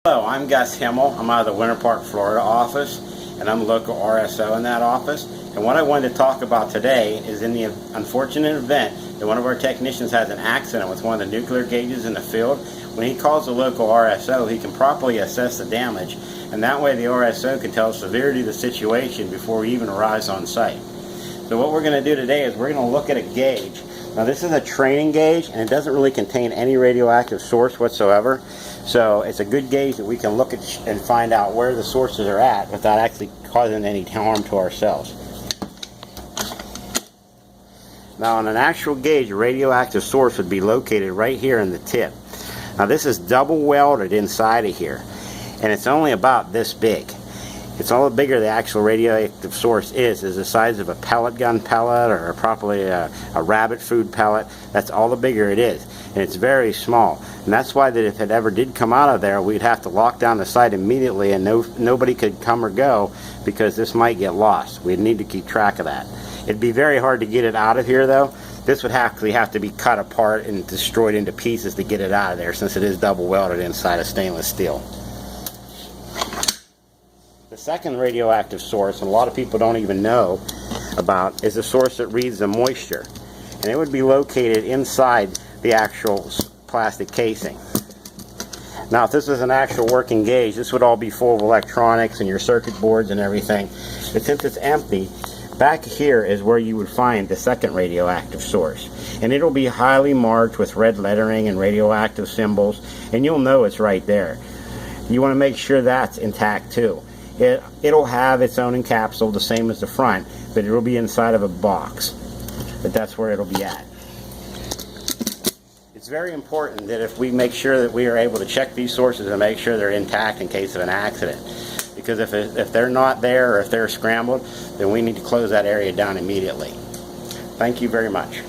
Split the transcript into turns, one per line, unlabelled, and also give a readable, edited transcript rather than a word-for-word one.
Hello, I'm Gus Himmel. I'm out of the Winter Park, Florida office, and I'm local RSO in that office. And what I wanted to talk about today is in the unfortunate event that one of our technicians has an accident with one of the nuclear gauges in the field. When he calls the local RSO, he can properly assess the damage, and that way the RSO can tell the severity of the situation before he even arrives on site. So what we're going to do today is we're going to look at a gauge. Now this is a training gauge, and it doesn't really contain any radioactive source whatsoever. So it's a good gauge that we can look at and find out where the sources are at without actually causing any harm to ourselves. Now on an actual gauge, a radioactive source would be located right here in the tip. Now this is double welded inside of here, and it's only about this big. It's all the bigger the actual radioactive source is the size of a pellet gun pellet or probably a rabbit food pellet. That's all the bigger it is, and it's very small. And that's why that if it ever did come out of there, we'd have to lock down the site immediately, and nobody could come or go because this might get lost. We'd need to keep track of that. It'd be very hard to get it out of here though. This would actually have to be cut apart and destroyed into pieces to get it out of there, since it is double welded inside of stainless steel. The second radioactive source, and a lot of people don't even know about, is the source that reads the moisture. And it would be located inside the actual plastic casing. Now if this was an actual working gauge, this would all be full of electronics and your circuit boards and everything. But since it's empty, back here is where you would find the second radioactive source. And it'll be highly marked with red lettering and radioactive symbols, and you'll know it's right there. You want to make sure that's intact too. It'll have its own encapsule, the same as the front, but it'll be inside of a box. But that's where it'll be at. It's very important that if we make sure that we are able to check these sources and make sure they're intact in case of an accident. Because if they're not there or if they're scrambled, then we need to close that area down immediately. Thank you very much.